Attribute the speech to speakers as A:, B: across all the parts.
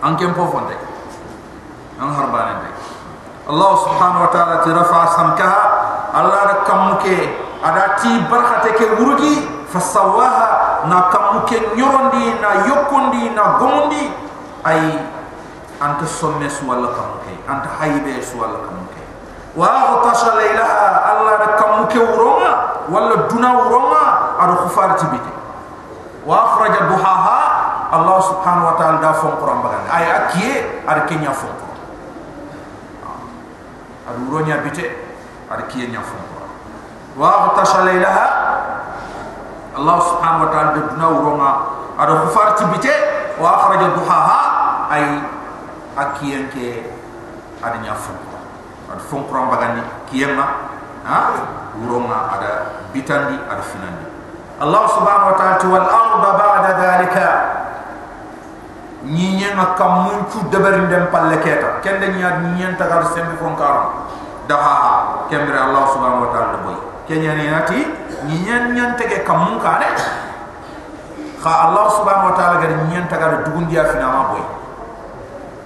A: ankem pofonde an harbane Allah subhanahu wa ta'ala tirafa samkaha Allah rakamuke adati barakate ke wurugi fasawaha na kamuke nyorondi na yokondi na gondi ay anta sommes wala kamuke anta haybe wala kamuke wa aghtasha laylaha Allah rakamuke wuronga wala duna wuronga adu khufarti bite wa akhraja duhaha Allah subhanahu wa ta'ala da fon Quran bagan ay akiye ar kenya fon adu ronya bite ar kenya fon wa aghtasha laylaha Allah subhanahu wa ta'ala duna wuronga adu khufarti bite wa akhraja duhaha ay akiye ke adanya fon adu fon Quran bagan kiyema wuronga ada bitandi ada finandi Allah subhanahu wa ta'ala wal arda ba'da dhalika nyinya makam muncu debarin dem palle keta kende nyaad nyen tagar sembi fonkara daha kembre Allah subhanahu wa ta'ala boy kenya ni nati nyen nyen tege kamun kane kha Allah subhanahu wa ta'ala gar nyen tagar dugun dia fina ma boy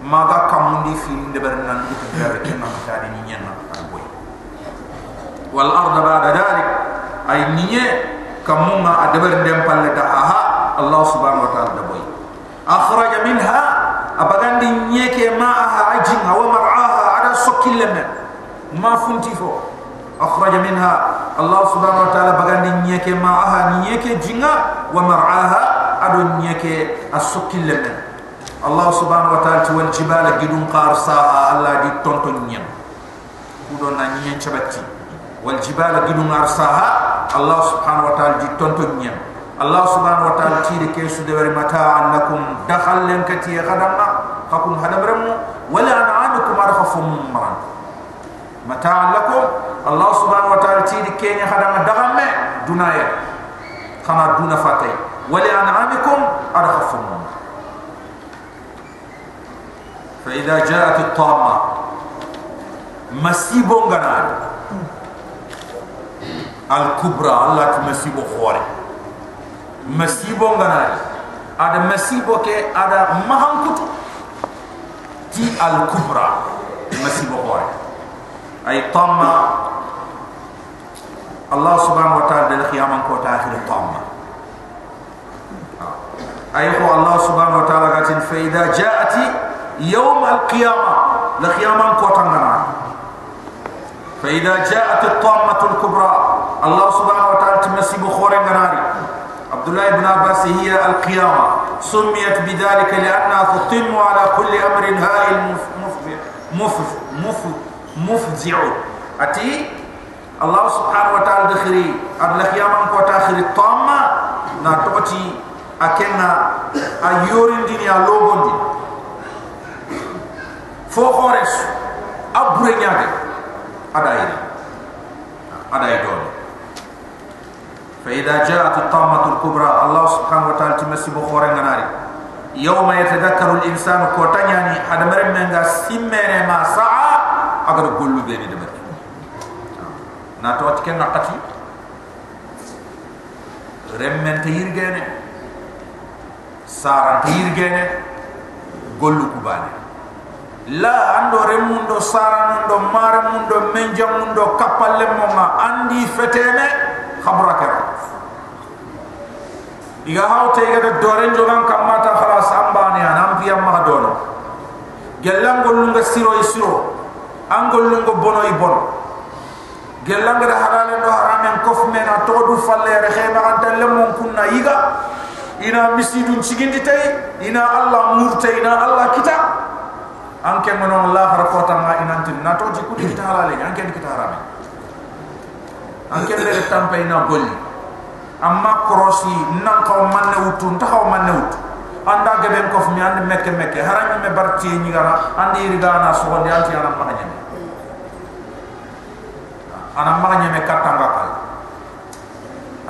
A: maga kamun di fi debarin nan du tagar kenna tadi nyen na boy wal arda ba'da dhalik ay nyinya kamunga debarin dem palle daha Allah subhanahu wa ta'ala boy أخرج منها أبغان نيكي ماءها عجين ومرعاها على سكيل لمن ما فنتفو أخرج منها الله سبحانه وتعالى بغان نيكي ماءها نيكي جينا ومرعاها على نيكي السكيل لمن الله سبحانه وتعالى والجبال جدون قارساها الله دي تونتون نيم كودون نيين شبتي والجبال جدون قارساها الله سبحانه وتعالى دي تونتون نيم Allah subhanahu wa ta'ala tiri kesu de mata'an lakum dakhal len kati khadama hakum hadabramu wala an'amukum arkhafum maran mata'an lakum Allah subhanahu wa ta'ala tiri kenya khadama dagame dunaya khana duna fatay wala an'amukum arkhafum fa idha ja'at at-tamma masibon ganad al-kubra Allah masibo khore masibo nganari ada masibo ke ada mahankutu ti al kubra masibo hore ay tamma Allah subhanahu wa ta'ala del qiyaman ko ta akhir tamma ay ko Allah subhanahu wa ta'ala gatin fa idha ja'ati yawm al qiyamah la qiyaman ko tangana fa idha ja'at at tammatu al kubra Allah subhanahu wa ta'ala masibo hore nganari عبد الله بن عباس هي القيامة سميت بذلك لأنها تتم على كل أمر هائل مفزع أتي الله سبحانه وتعالى دخري القيامة كوتا آخر الطامة ناتوتي أكنا أيورين دنيا لوغون دي فوخورس أبرين ياغي أدايري دوني فإذا جاءت الطامة الكبرى الله سبحانه وتعالى تمسي بخورين ناري يوم يتذكر الإنسان كوتانياني هذا مرمى سيمين ما سعى أقدر أقول له بيني دمر ناتوات كن نقتي رمين تيرجاني سارا تيرجاني قول له كباني لا عنده رموندو سارا عنده مارموندو منجموندو كابال لموما عندي فتنة خبرك iga hawte iga doren jogan kamata khalas ambani anam piyam ma dono gellam golunga siro angolunga bono bono gellam da harale do haramen kof mena to du falle re khema anta lemon kunna iga ina misidun cigindi tay ina Allah murtay ina Allah kita anke monon Allah rakota ma inantin nato ji kudi kita halale anke kita harame anke le tampe ina golli amma krosi nan ko manne wutu taxaw manne wutu anda geben ko fumi and mekke harami me barti ni gara andi rigana so woni anti anam maganya me katanga kal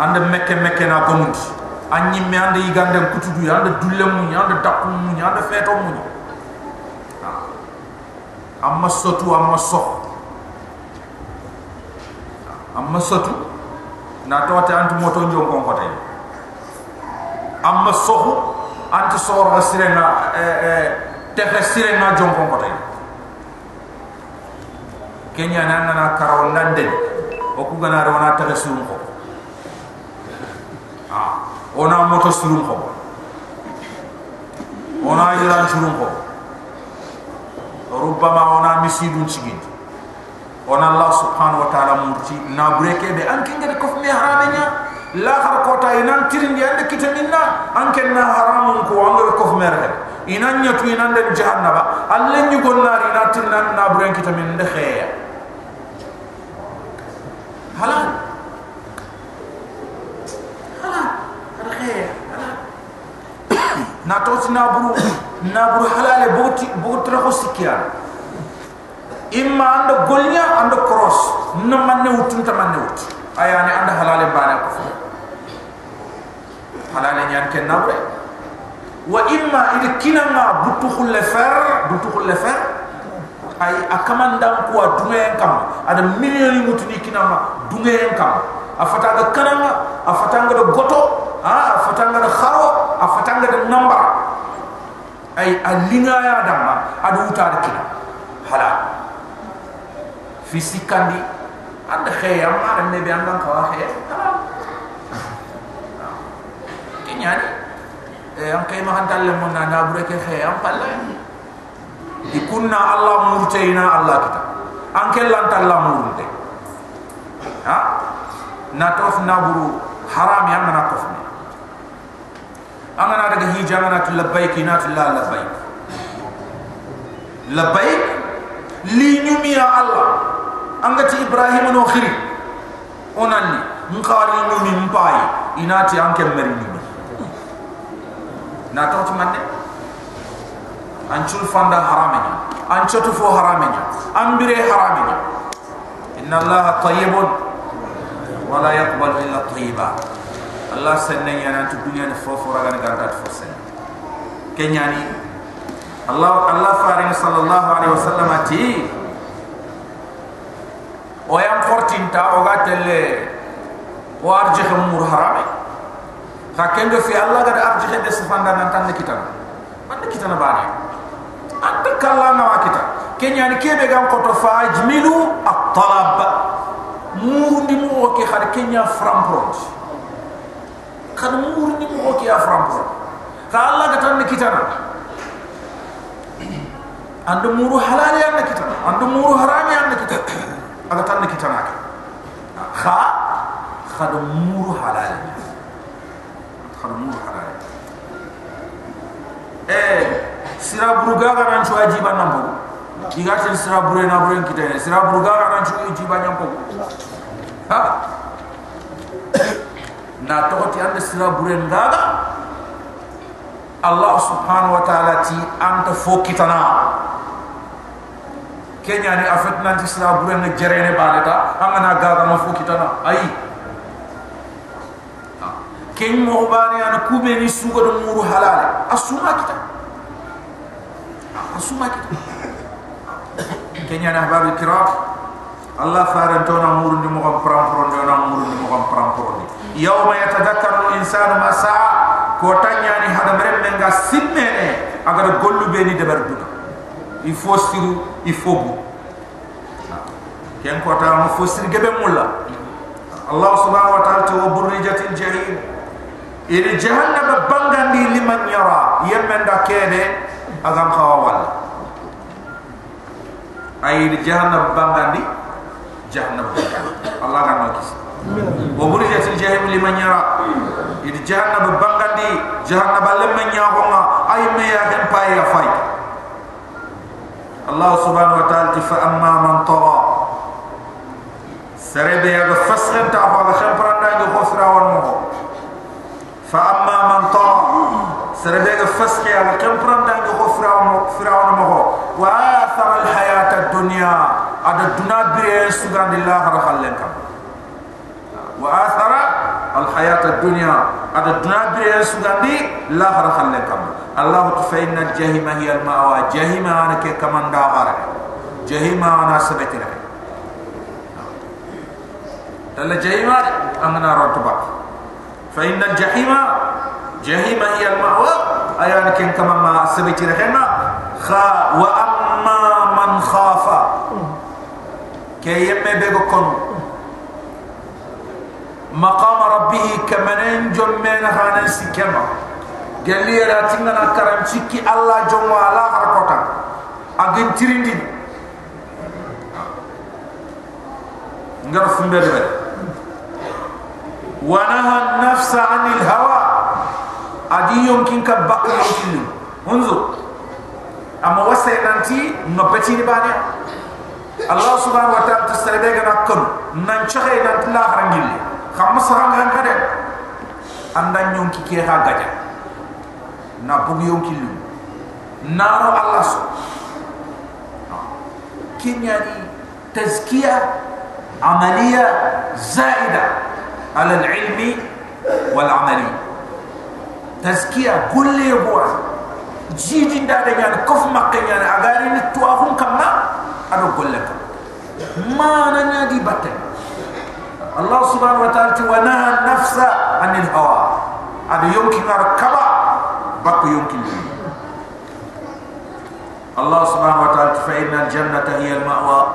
A: and mekke na ko mundi anyi me and yigande kutudu and dulle mu and takku mu and feto mu amma sotu na tota antu moto njom kon ko tay amma sohu anti sor sirenga texe sirenga jonkon ko tay kenya nana karaw nande o ku gana rona texe surum ko ona moto surum ko ona iran surum ko rubbama ona misidun sigin ona Allah subhanahu wa ta'ala murti na breke be anke ngade ko me haramenya la khar ko ta inan tirin yande kitaminna anke na haramun ko angol ko merhe inan nyatu inan den jahannaba allen ñu gonnari na tinan na bren kitamin de khaya halal khaya na to na buru halale boti ra ko sikiya imma ando golnya ando cross na manne wutun ta manne wut ayane anda halale bana ko halale nyan ken nabre wa imma id kinanga butu khul fer ay akamanda ko dumen kam ada million mutuni kinama dumen kam afata ga kananga afata ga goto afata ga kharo afata ga number ay alinga ya damma adu uta kina halal fisikandi and khayam ara ne be andan ko khay kenyani am kay ma hantal le mon na bure ke khayam palla ikunna allah murtayna allah kita ankel lantal la murte na tof na buru haram ya na tof ni angana daga hijana tu labbaik na tu la labbaik li nyumiya allah angati ibrahim no khiri onani ngari no mi mpai inati anke meri ni na to manne anchul fanda haramenya anchotu fo haramenya ambire haramenya inna allaha tayyibun wa la yaqbalu illa tayyiba allah sanne yana tu dunya ni fo raga ganta fo sen kenyani allah faring sallallahu alaihi wasallam ati o yam fortinta o gatelle o arje mur harame hakendo fi allah gad arje de safanda nan tan kitana man kitana bani anta kala na wakita kenyani kebe gam ko to fajmilu at-talab murundi mo ke khar kenya frampont kan murundi mo ke frampont ka allah gatan kitana andu muru halal ya kitana andu muru haram ya kitana aga tan kitana khad muru halal sira buruga ga nan chwa jiba nambo diga ten sira bure na bure kitene sira buruga ga nan chwa jiba nyampo na to ti ande sira bure ndaga allah subhanahu wa ta'ala ti anta fo kitana kenya ni afet nanti sira bure na jerene baleta amana gaga ma fo kitana ai ken mo bani ana kube ni sugo do muru halal asuma kita kenya na babu kiram allah farantona muru ni mo kam pram na muru ni mo kam pram yawma yatadakkaru al-insanu ma sa'a ko tanya ni hada mere menga sinnene agar gollu be ni debar duka il faut siru il faut bu ken ko ta mo faut sir gebe mulla allah subhanahu wa ta'ala wa burrijatil jahim ila jahannam bangandi liman yara yemenda kede agam khawal ay jahannam bangandi jahannam allah kan makis wa burrijatil jahim liman yara ila jahannam bangandi jahannam liman yara ay me ya kan pay ya fay allah subhanahu wa ta'ala fa amma man tawa sarebe ya fasranta fa khampranda ngi khosra won mo fa amma man tawa sarebe ga fasqi ya khampranda ngi khosra won mo wa athara al hayat ad dunya ada dunabire sugandillah rahallen kam wa athara al hayat ad dunya ada dunabire sugandi la rahallen kam allah fa inna al jahima hiya al mawa jahima ana ke kamanda bare jahima ana sabetira dalla jahima angana rotba fa inna al jahima hiya al mawa ayan ken kama ma sabiti rehema kha wa amma man khafa ke yemme be go kon maqam rabbih kamanen jommena hanan sikema gelli ra tingana karam cikki Allah jomma ala harakota agin tirindi ngar fumbe de wa naha an-nafsa 'anil hawa adi yonkin ka bakko yonkin unzu amma wasay nanti no peti ni bani Allah subhanahu wa ta'ala tasrebe ga nakon nan chaxe nan la harangil xam sarang han kade andan yonki ke ha gaja na bugu yonkin naro Allah so kinyani tazkiya عملية زائدة على العلم والعملي تزكية كل يبوع جيجين دادا يعني كف مكة يعني أغارين التواهم كما أنا أقول لك ما ننادي بطن الله سبحانه وتعالى ونهى النفس عن الهوى هذا يمكن أركبا بقى يمكن الله سبحانه وتعالى فإن الجنة هي المأوى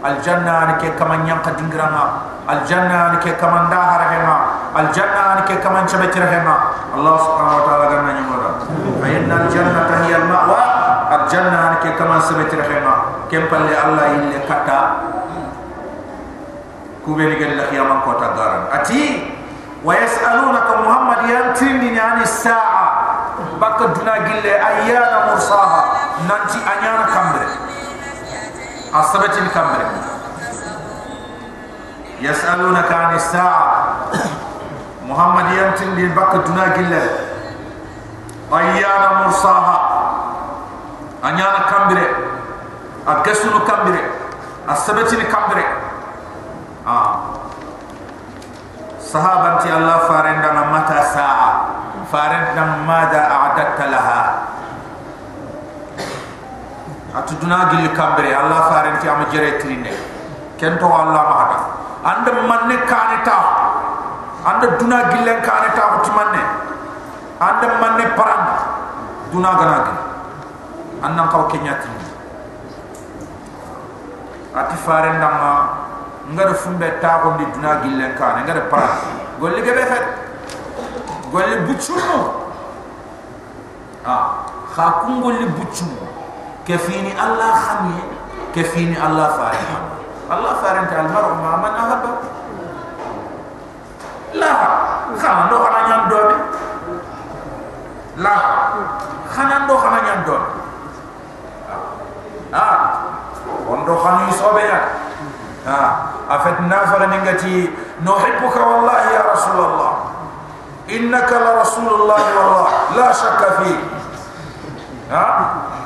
A: الجنة أنك كمان ينقى دينغرانا الجنة أنك كمان داهر هما الجنة أنك كمان شبت رهما الله سبحانه وتعالى قلنا نمورا فإن الجنة هي المأوى الجنة أنك كمان شبت رهما كم قال الله إلا كتا كوبيني قال لك يا من كوتا غارن أتي ويسألونك محمد ينترني عن الساعة بك دنا قل أيان مرصاها ننتي أنيانا كمبري أصبت الكمبر يسألونك عن الساعة محمد يمتن للبك دنا قلة أيانا مرصاها أنيانا كمبر أقسل كمبر أصبت الكمبر صحابة الله فارندنا متى ساعة فارندنا ماذا أعددت لها atuduna gilli kambere Allah farenti am jere trine kento Allah mahata ande manne kaneta ande duna gillen kaneta ko manne ande manne paran duna ganagi annan kaw kenyati ati farenda ma ngara fumbe ta ko di duna gillen kan ngara paran golli gebe fet golli buccuno kha kungolli buccuno كفيني الله خمي كفيني الله فارن الله فارن المرء مع من أحب لا خنا ندو خنا نيان دوم لا خنا ندو خنا نيان دوم وندو خنا يسوبيا أفتنا فلنجتي نحبك والله يا رسول الله إنك لرسول الله والله لا شك فيه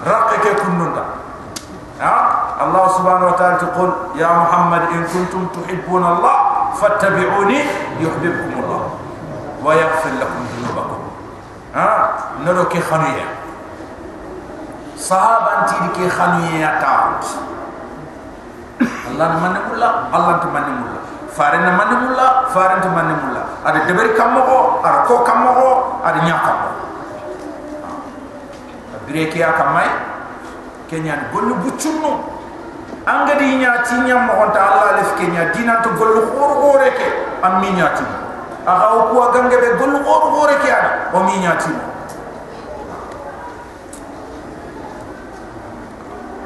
A: رقك كنوندا الله سبحانه وتعالى تقول يا محمد إن كنتم تحبون الله فاتبعوني يحببكم الله ويغفر لكم ذنوبكم نروك خنية صحابة أنت لك خنية تعود الله نمن مولا الله نمن مولا فارن نمن مولا فارن نمن مولا ada deberi kammo ada ko kammo ada nyakamo bireki akamai kenyan gollu bucunno angadi nyati nyam mo honta Allah lef kenya dina to gollu khoro ke am mi nyati aga ko gange be gollu khoro ke ada o mi nyati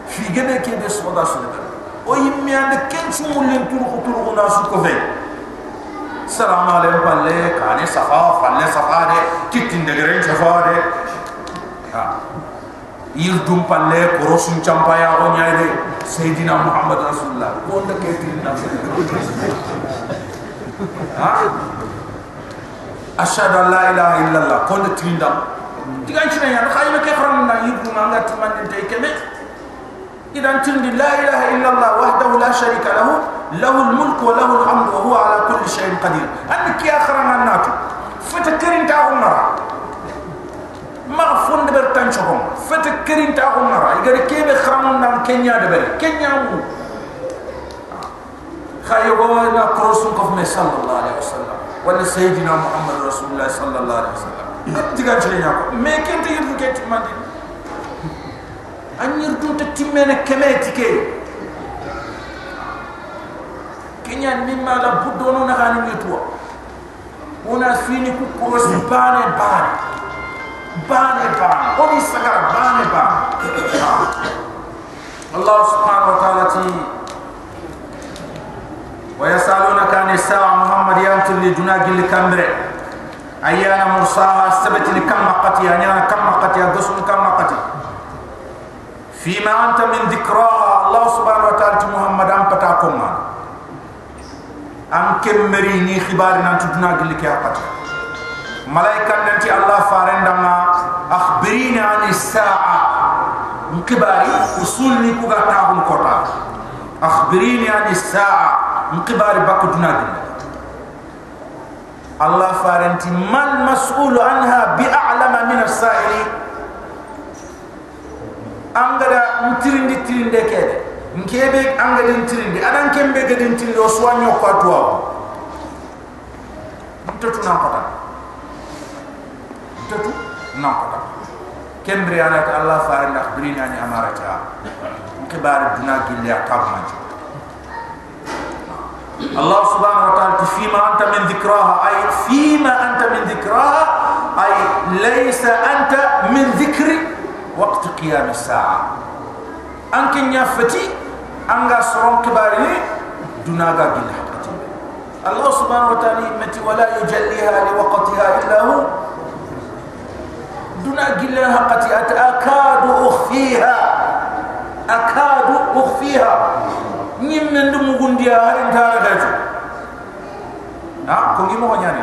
A: fi gene ke de soda soda o yimmi ande ken sumulen turu na su ko fe salam alaykum palle kane safa falle safa de kitin de gren safa de yildum palle korosun champaya o nyaade sayidina Muhammad rasulullah ko nda ke tinna ashhadu an la ilaha illallah ko nda tinda digan ci ya khayma ke xaram na yibu ma nga tamane tay kebe idan tindi la ilaha illallah wahdahu la sharika lahu lahu almulk wa lahu alhamd wa huwa ala kulli shay'in qadir anki ya kharam natu fatakarin ta umara ma fonde ber tanchom fete kerin ta umara igare kebe khramon nam kenya de ber kenya mu khayo na krosun kof me sallallahu alaihi wasallam wala sayyidina Muhammad rasulullah sallallahu alaihi wasallam diga ci ñako mais kente yirdu ke timandi anyir du te timmene kemeti ke kenya mimma la buddono na gani ngetwa ona fini ku koros bane oni sagara bane Allah subhanahu wa ta'ala ti wa yasalunaka an sa'a Muhammad yantul li junagil kamre ayana mursaha sabati li kam maqati ayana kam maqati adusun kam maqati fima anta min dhikraha Allah subhanahu wa ta'ala ti Muhammad am patakum am kemmeri ni khibar nan tu junagil ki apati malaika nanti Allah farendama akhbirina an sa'a mkibari usulni kuga taabun kota akhbirini an as-sa'a mkibari bakuduna Allah faranti man mas'ulu anha bi'a'lama min as-sa'ili angada mtirindi tirinde kede nkebe angada mtirindi adan kembe gedin tirinde o soanyo ko atwa mtatu na kota kembri anak Allah farin akhbirini ani amarata kibar duna gilya qabman Allah subhanahu wa ta'ala fima anta min dhikraha ay fima anta min dhikraha ay laysa anta min dhikri waqt qiyam as-sa'a ankin yafati anga soron kibari duna ga gilya Allah subhanahu wa ta'ala mati wala yujalliha li waqtiha illa hu دنا جلها حقتي أكاد أخفيها نيم من دم غنديا هرين تارجت كوني مو هنياني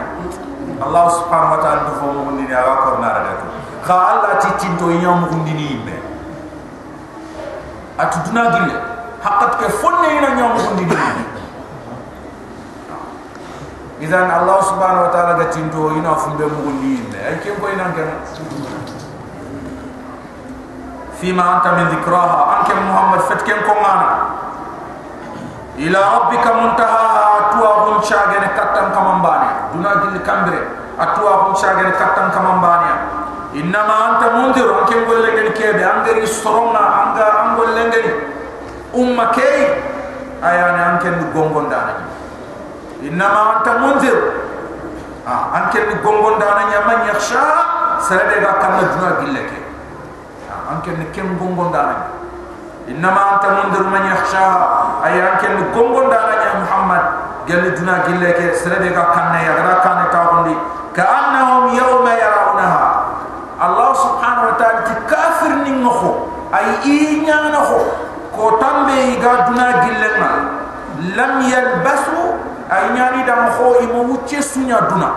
A: الله سبحانه وتعالى دفعوا غنديا وكرنا رجت خالله تيتو يوم غنديني يبه أتدنا جله حقت كفني ينا يوم غنديني إذن الله سبحانه وتعالى قتينتو ينا فنبه مغنين أي كيف كوينا كنا فيما أنت من ذكراها أنك محمد فتكين كمانا إلى ربك منتهاها أتوا هم شاغن كتن كمانباني دونا جل كامبري أتوا هم شاغن كتن كمانباني إنما أنت منذر أنك نقول لك كيبي أنغري سرونا أنغول لنغري كي أياني أنك نقوم دانا إنما أنت منذر أنك نقوم دانا يمن يخشى سردك كم دونا جل كي أنك نقوم دانا إنما أنت منذر من يخشى أي أنك نقوم دانا يا محمد قال دونا جل كي سردك كم يغرا كان تاغندي كأنهم يوم يرونها الله سبحانه وتعالى تكافر نخو أي إينا نخو كوتام بيغا دونا جل لم يلبسوا ay nyani dam kho imo wucce sunya duna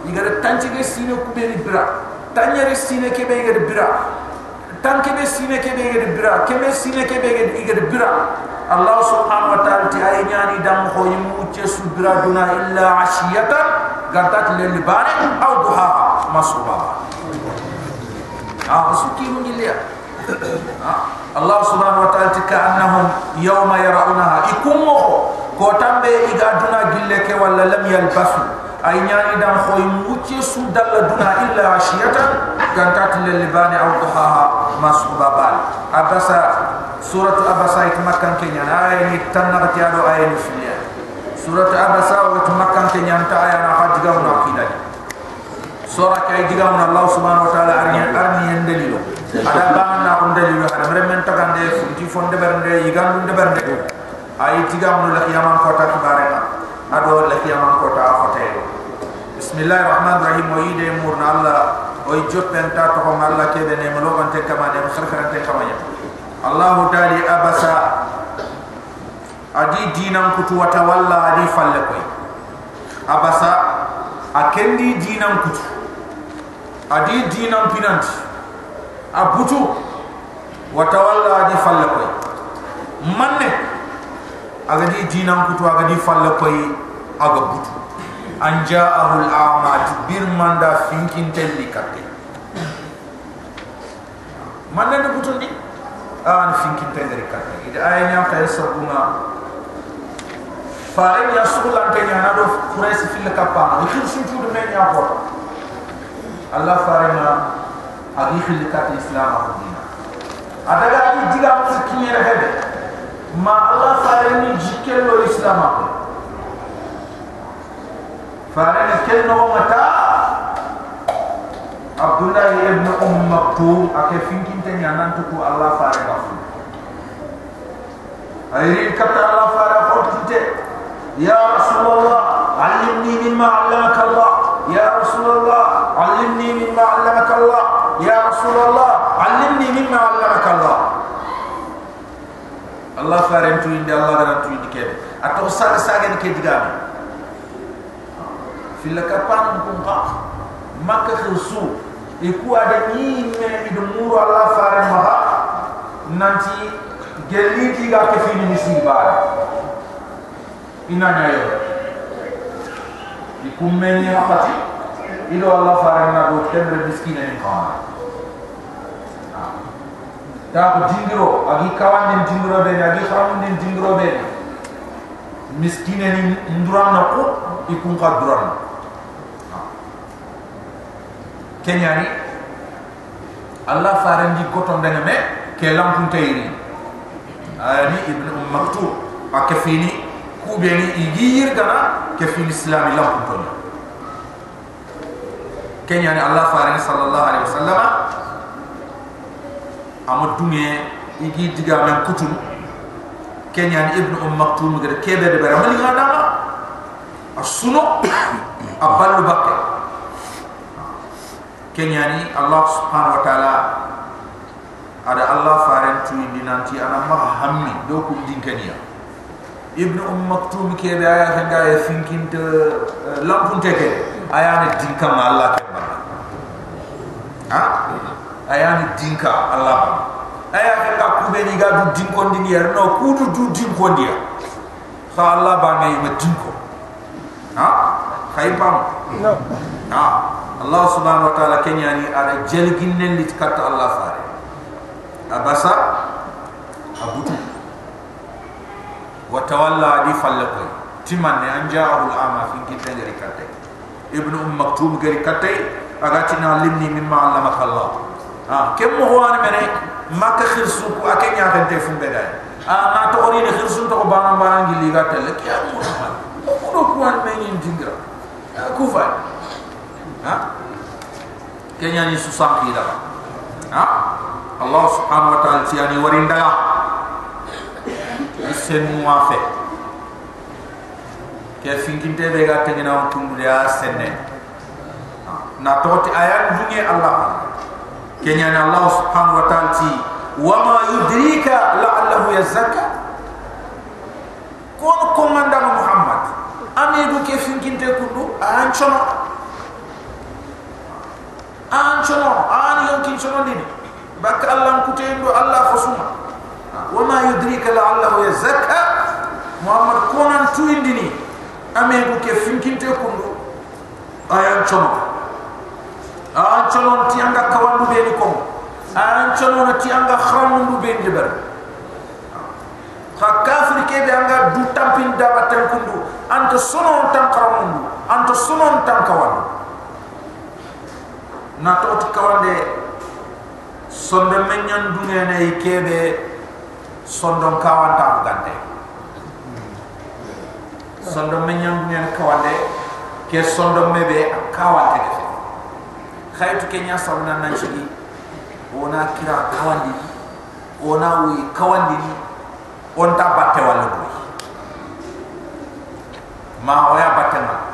A: igara tanchige sine ku be bira tanyere sine ke be igara bira tanke be sine ke be igara bira keme sine ke be igara bira Allah subhanahu wa ta'ala ti ay nyani dam kho imo wucce su bira duna illa ashiyatan gatat lil bari aw duha masuba suki mun liya Allah subhanahu wa ta'ala ti ka annahum yawma yarawnaha ikumo ko tambe iga duna gille ke wala lam yalbasu ay nyani dam khoy mucce su dalla duna illa ashiyatan gantat lil libani aw duhaha masbabal abasa suratu abasa it makkan ke nyana ay ni tanabati ado ay ni fiya suratu abasa wa makkan ke nyanta ay na hadiga na kidai sura kay diga mun Allah subhanahu wa ta'ala arni endelo ada banna on dalilo ada men tagande funti fonde bernde yigandu de bernde ay tigam la yaman kota kibarena ado la yaman kota afote bismillahir rahmanir rahim wa ide murna Allah oy joppen ta to ko Allah ke bene mo logon te kamane kharkharante kamanya Allah taali abasa adi dinam kutu wata walla adi falle koy abasa akendi dinam kutu adi dinam pinanti abutu wata walla adi falle koy manne agadi dinam kutu agadi falle koy aga butu anja'ahul a'mat bir manda finkin telli katte manne de butu ni an finkin telli katte ida aynya kay sabuna faare ya sulan te nyana do kuresi fil kapana ikir sutu de men ya ko Allah farema agi khilkat islam akhdina adaga di diga musikinya hebe ma Allah fareni jikello islam akhdina farena kelno mata Abdullah ibn Maktum ake finkinte nyanantu ku Allah farega fu ayri kata Allah farega khotite ya Rasulullah allimni mimma 'allamaka Allah ya Rasulullah allimni mimma 'allamaka Allah ya Rasulullah allimni mimma 'allamaka Allah Allah farentu inde Allah garantu inde kebe ato saga ke digami filaka pam kunqa makka khirsu iku ada ni me idumuru Allah faren maha nanti gelli diga ke fini misiba inanya yo iku meni apati ido Allah faren na do tembe miskina ni khawa da ko dingiro agi kawan den dingiro be agi khamun den dingiro be miskina ni nduran na ko iku qadran kenyani Allah faran di koton dengan me ke lampun tayri ani ibn Maktum akafini kubeni igir gana ke fil islam lampun ton kenyani Allah faran sallallahu alaihi wasallam amadunye igi diga men kutun kenyani ibn Maktum gade kebe de baramali ngana asuno aballu bakke kenyani Allah subhanahu wa ta'ala ada Allah farentu indi nanti ana mahammi do ko dinkaniya ibnu Maktum ke aya hanga ya finkinte lampun teke ayane dinka ma Allah ke ha ayane dinka Allah aya hanga kubeni ga du dinkondi ni no kudu du dinkondi ya sa Allah ba ngay ma dinko ha khaybam no ha Allah subhanahu wa ta'ala kenyani ada jelginen lit kata Allah fare abasa abutu wa tawalla di fallakoy timanne anja'u al-ama fi kitengari kate ibnu Maktum gari kate agatina limni mimma 'allamaka Allah kem mo wan mene makka khirsu ko akenya gante fumbe dai na to ori ne khirsu to bana bana ngi liga tele kiam mo do ko wan meni dingra ku fa kenya ni susah kira Allah subhanahu wa ta'ala tiani warinda isen muafe ke finkinte be ga tegina tundu ya senne na toti ayat dunye Allah kenya ni Allah subhanahu wa ta'ala ti wa ma yudrika la'allahu yazakka kon komanda Muhammad amidu ke finkinte kundu anchono ani yonkin chono dini bak Allah kutendo Allah khusuma wama yudrika la'allahu yazakka Muhammad konan tuindini amedu ke finkinte kundu ayan chono tianga kawandu beni ko ayan chono tianga khramundu beni debar kafir ke be anga du tampin dabaten kundu anto sonon tan khramundu anto sonon tan kawandu na to kawande sonde menyan dungene ikebe sondon kawanta gante sondon menyan dungene kawande ke sondon mebe kawante de khaytu kenya sabna nan chigi ona kira kawandi ona wi kawandi on ta batte wala do ma oya batema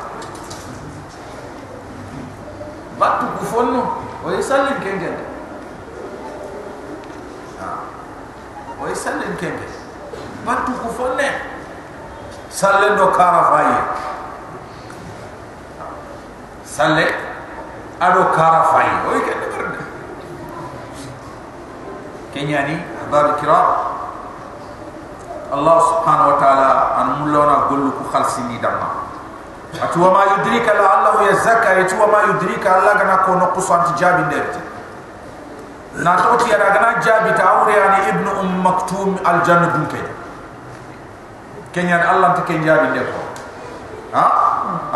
A: batu kufonno o yisallin kengel o yisallin kengel batu kufonne sallen do kara faye salle ado kara faye o yike de berde kenyani ahbab kiram Allah subhanahu wa ta'ala an mulona gollu ku khalsini damma atu wa ma yudrika la'allahu yazakka atu wa ma yudrika Allah gana ko no kusanti jabi nderti na to ti ara gana jabi ta awre ani ibnu Maktum al janna dunke kenyan Allah te ken jabi ndeko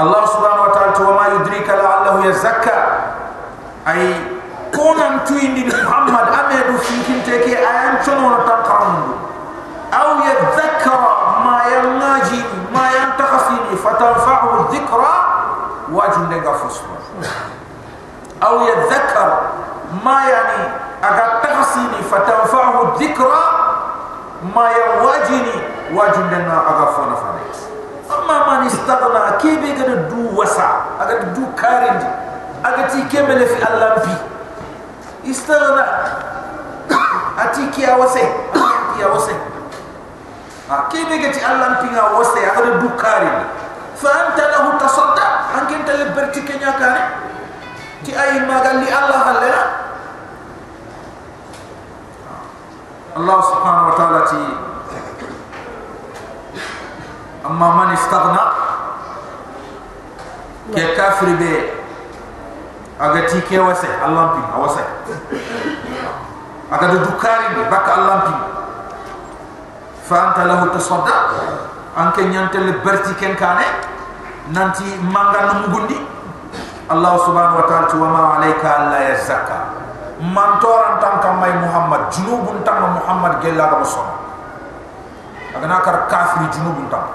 A: Allah subhanahu wa ta'ala wa ma yudrika la'allahu yazakka ay konan tuindi Muhammad amedu finkinte ke ayan chono tanqamu aw yadhakkara ma yanaji ma yantakhafini fatanfa'u dhikra wajin de gafuswa aw yadhakkar ma yani aga takhsini fatanfa'u dhikra ma yawajini wajin de na aga fona fane amma man istaghna kebe gada du wasa aga du karindi aga ti kemele fi allampi istaghna atiki ya wase kebe gati allampi nga wase aga du karindi fa anta lahu tasadda anke anta liberti kenya kane ti ay magali Allah halala Allah subhanahu wa ta'ala ti amma man istaghna ke kafir be agati ke wase Allah pi awase agadu dukari be bak Allah pi fa anta lahu tasadda anke nyante liberti ken kane nanti mangana mugundi Allah subhanahu wa ta'ala wa ma alayka alla yazakka man toran tan may Muhammad junubun tan Muhammad gella ga so agana kar kafir junubun tan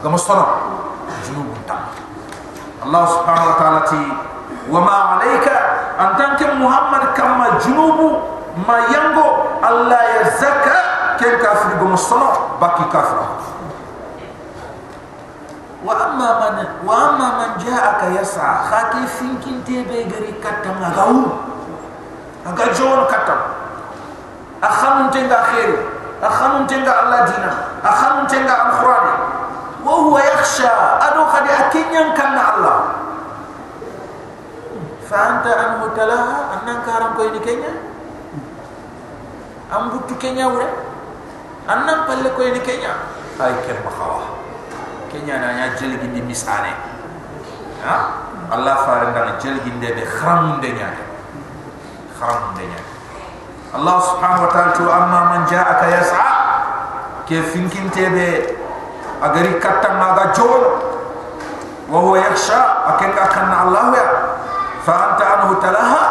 A: agama sona junubun tan Allah subhanahu wa ta'ala ti wa ma alayka an tanka Muhammad kama junubu ma yango alla yazakka ken kafir go sona baki kafir wa amma man ja'aka yas'a khaki finkin tebe gari katam agawu aga jon katam akhanun tenga khair akhanun tenga Allah dina akhanun tenga al-Qur'an wa huwa yakhsha adu khadi akinyan kana Allah fa anta anhu talaha annan karam ko ni kenya am butu kenya wure annan palle ko ni kenya ay ker makhawa kenya na nya jelgi di misane ha Allah faranda jelgi de khramde nya Allah subhanahu wa ta'ala tu amma man ja'aka yas'a ke finkin tebe agari katta maga jol wa huwa yakhsha akenga kanna Allah ya fa anta anhu talaha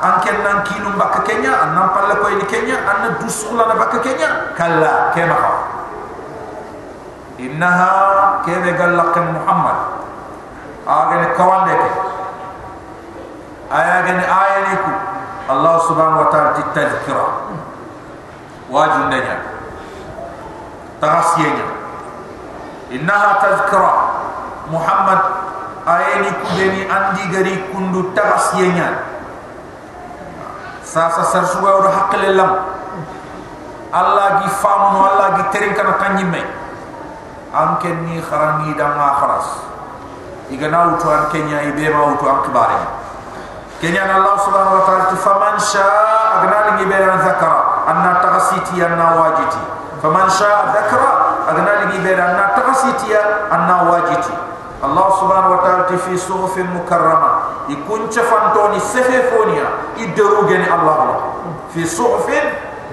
A: anken nan kinum bak kenya annam palle ko ni kenya anna dusula na bak kenya kalla kema khaw innaha kebe gallaqan Muhammad agane kawande ke ayagane ayaniku Allah subhanahu wa ta'ala tadhkira wajundanya tarasiyenya innaha tadhkira Muhammad ayaniku beni andi gari kundu tarasiyenya sasa sarsuwa ur haqqillam Allah gi famu Allah gi terinkana tanyimme anken ni kharani dama khalas igana wutu an kenya ibe ma wutu an kibare kenya Allah subhanahu wa ta'ala faman shaa agna li ibe an zakara anna taghsiti anna wajiti faman shaa dhakara agna li ibe anna taghsiti anna wajiti Allah subhanahu wa ta'ala fi suhufin mukarrama ikun chafantoni sefefonia idrugeni Allah fi suhufin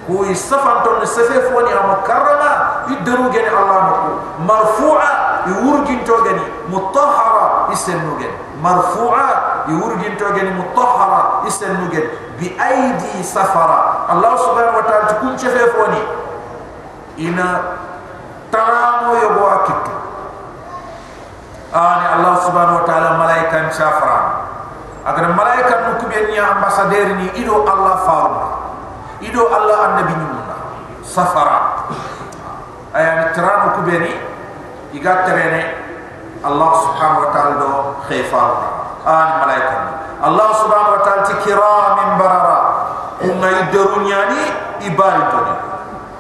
A: ko isafantoni sefefonia mukarrama idrugeni Allah marfu'a yurgin togani mutahhara isennugen marfu'a yurgin togani mutahhara isennugen bi aidi safara Allah subhanahu wa ta'ala kun chefefoni ina taramo yobo akitu ani Allah subhanahu wa ta'ala malaikan safara agar malaikan nukubenya ambassadeur ni ido Allah fauma ido Allah annabi nyumna safara ayani taramo kubeni iga terene Allah subhanahu wa ta'ala do khayfar an malaika Allah subhanahu wa ta'ala kiramin barara umma yidrunyani ibaritoni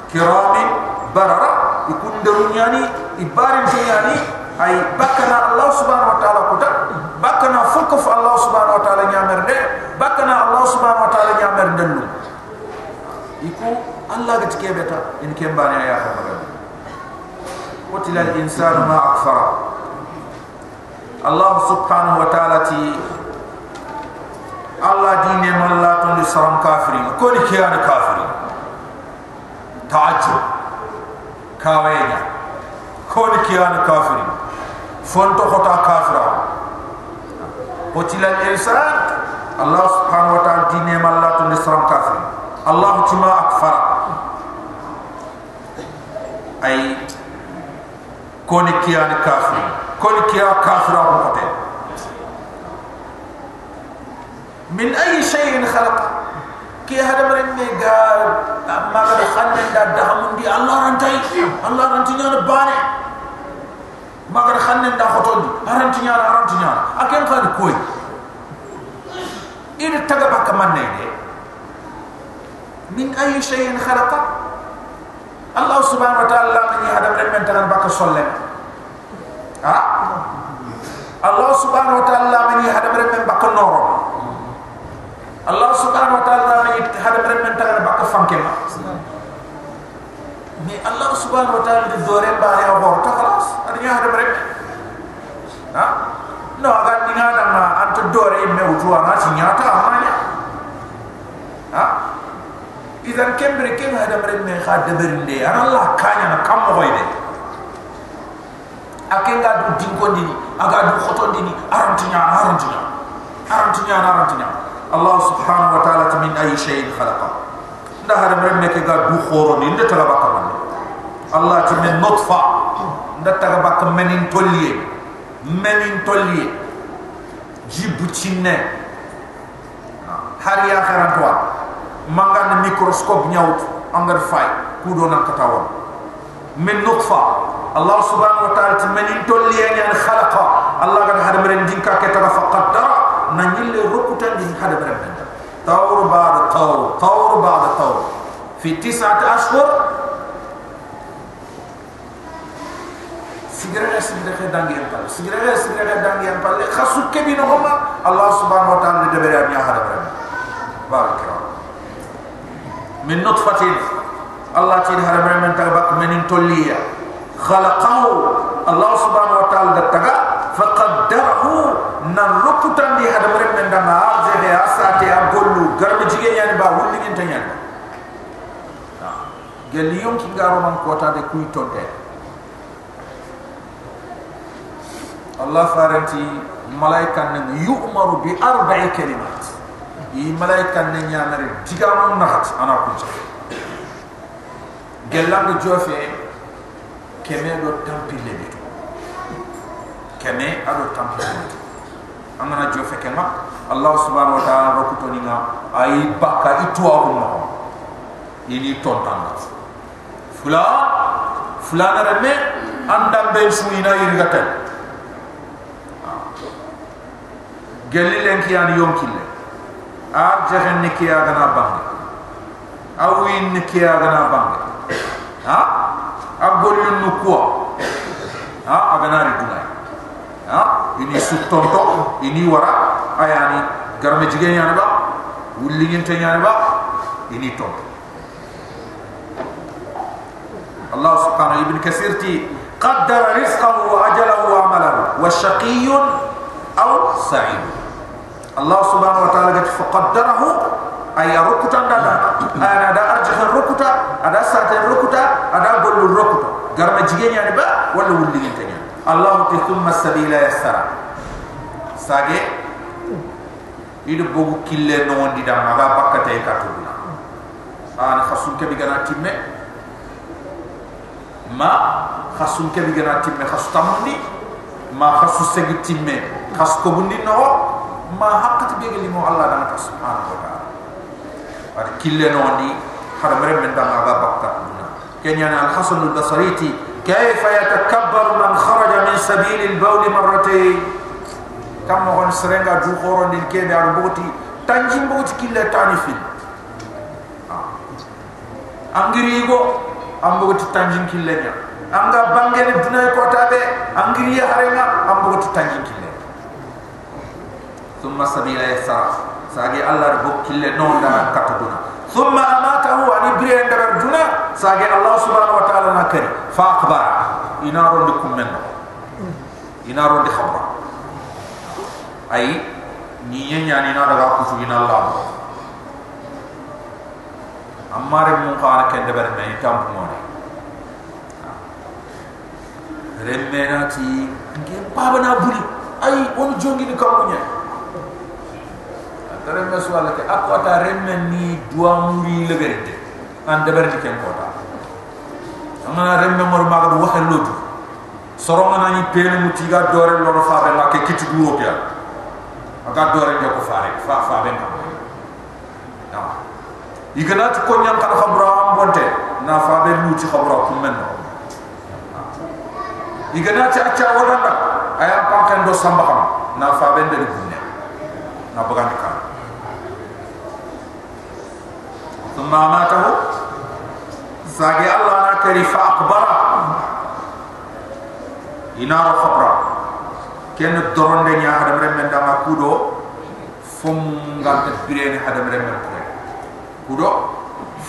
A: kiramin barara ikundrunyani ibaritoni ay bakana Allah subhanahu wa ta'ala kuta bakana fulkuf Allah subhanahu wa ta'ala nyamerde bakana Allah subhanahu wa ta'ala nyamerde lu iku Allah gatike beta in kembane ya khamara قتل الإنسان ما أكفره الله سبحانه وتعالى الله دين من الله تنلي سرم كافرين كل كيان كافرين تعجب كاوينيا كل كيان كافرين فانتو خطا كافرة قتل الإنسان الله سبحانه وتعالى دين ما الله تنسرم كافر الله تما أكفر أي كوني كيان كافر كوني كيان كافر أبو قتل من أي شيء خلق كي هذا مرني قال ما قد خلنا دهمون دي الله رنتي نباني ما قد خلنا دا خطوني أرنتي أكين قال كوي إذا تجبا كمان نيجي من أي شيء خلق الله سبحانه وتعالى من هذا من تغن بك صلى الله سبحانه وتعالى من هذا من بك النور الله سبحانه وتعالى من هذا من تغن بك فانكما مي الله سبحانه وتعالى الدورين باري أبور تخلص أدنى هذا من no aga ninga na anto dore me utwa na sinyata amanya idan kembre kem hada me khade berinde Allah kanya na kam moyde akenga du dinkondini aga du khotondini arantinya Allah subhanahu wa ta'ala min ay shay'in khalaqa nda hada me ke ga du khoroni nda taga bakam Allah ti min nutfa nda taga bakam menin tolliye jibutine hari akhiran toa mangan mikroskop nyaut angar fay kudo nan katawa min nutfa Allah subhanahu wa ta'ala menin tolliye nyan khalaqa Allah gad hada meren dinka ke taga faqaddara na nyille rukutan din hada meren tawr ba'da tawr fi 9 ashhur sigara dangi yang pal khasuk ke bino homa Allah subhanahu wa ta'ala de bere am ya hada bere barakira min nutfatin Allah tin hada bere man tabak min tolliya khalaqahu Allah subhanahu wa ta'ala daga faqaddarahu narukutan di hada bere man dama arje asate agollu garbe jige yani ba wulli ngin tanyan geliyum ki ngaro man kota de kuy tonte الله فارنتي ملائكة يؤمر بأربع كلمات ملائكة نيامر تيغامون نحت أنا كنت قلنا جوفي كمي دو تنبيل لبيتو أنا جوفي كما الله سبحانه وتعالى ركوتونينا أي بكا إتوا أمه يني تونتانا فلان رمي أندام بيسوينا يرغتل gelli len ki an yom kille ar jahan ne ki agana bang awin ne ki agana bang agol nu ko agana ri dunay ini suttonto ini wara ayani garme jige nyana ba wulli ngente nyana ba ini tonto Allah subhanahu ibn kasir ti qaddara rizqahu wa ajalahu wa amalahu wa shaqiyyun aw sa'id الله سبحانه وتعالى فقدره أي ركوتا دادا أنا دا أرجح الركوتا أدا سات الركوتا أدا بول الركوتا قرم جيجين يعني با ولا ولين تاني الله ثم السبيل يسر ساجي يدو بوغو كيل نون دي دام ما بكتاي كاتولا أنا خصوم كبي غنا تيمه ما خصوم كبي غنا تيمه خصو تامني ما خصو سغي تيمه خصو كوبندي نو ما حقت بيغلي مو الله دانا سبحانه وتعالى ار كيل نوني حرم من دام ابا بكر كان الحسن البصريتي كيف يتكبر من خرج من سبيل البول مرتين كم هون سرنگا جو خورون دين كيبي ار بوتي تانجين بوتي كيل تاني فين انغريغو ام بوتي تانجين كيل نيا انغا بانغل دنا ko tabe angiri harenga am bوتي تانجين كيل ثم سبيل يسار ساجي الله ربك كل نون دا كتبنا ثم اماته ان برين درجنا ساجي الله سبحانه وتعالى نكري فاخبر ينارون لكم منه ينارون خبر اي ني يعني نار دا كفو ان الله امار من قال كن دبر مي تام موني رمناتي نجي بابنا بولي اي اون جونغي ني كامونيا remme suwala ke akwata remme ni dua muri leberde an deberdi ken kota amana remme mor maga do waxel lodu soronga nani pelu mutiga dore lo fa be la ke kitu duo ke aga dore ko faare fa ben na iganat ko nyam kan khabra am bonte na fa be luti khabra ko men iganat acca wala aya panken do samba xam na fa ben de gunne na bagandi kan ثم ماته زاغي الله نكري فاكبر ينار خبره كن درون دنيا هدم رمن دما كودو فم غانت برين هدم رمن كودو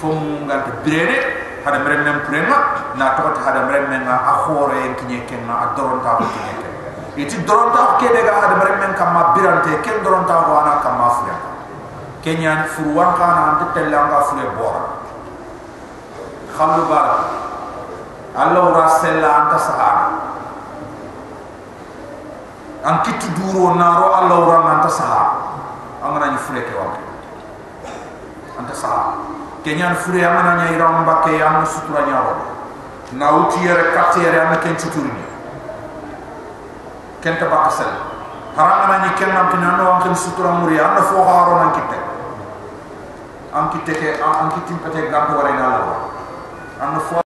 A: فم غانت برين هدم رمن بريما نا توت هدم رمن اخوره كني كنا درون تا كني يتي درون تا كيدغا هدم رمن كما بيرانتي كن درون تا وانا كما فيا كنيان فروان كان عند تلانغا فلي بورا خلو بارا الله راسل انت سهارا ان كيت دورو نارو الله ران انت سهارا امنا ني فريك وام انت سهارا كنيان فري امنا ني رام باكي ام سوترا نياو ناوتي ير كاتير ام كين سوتورني كنت باكسل haranga ni kenam tinano am ken sutura muri am fo haro nan kitte am kitte ke am kitte pete gambo wala na la am fo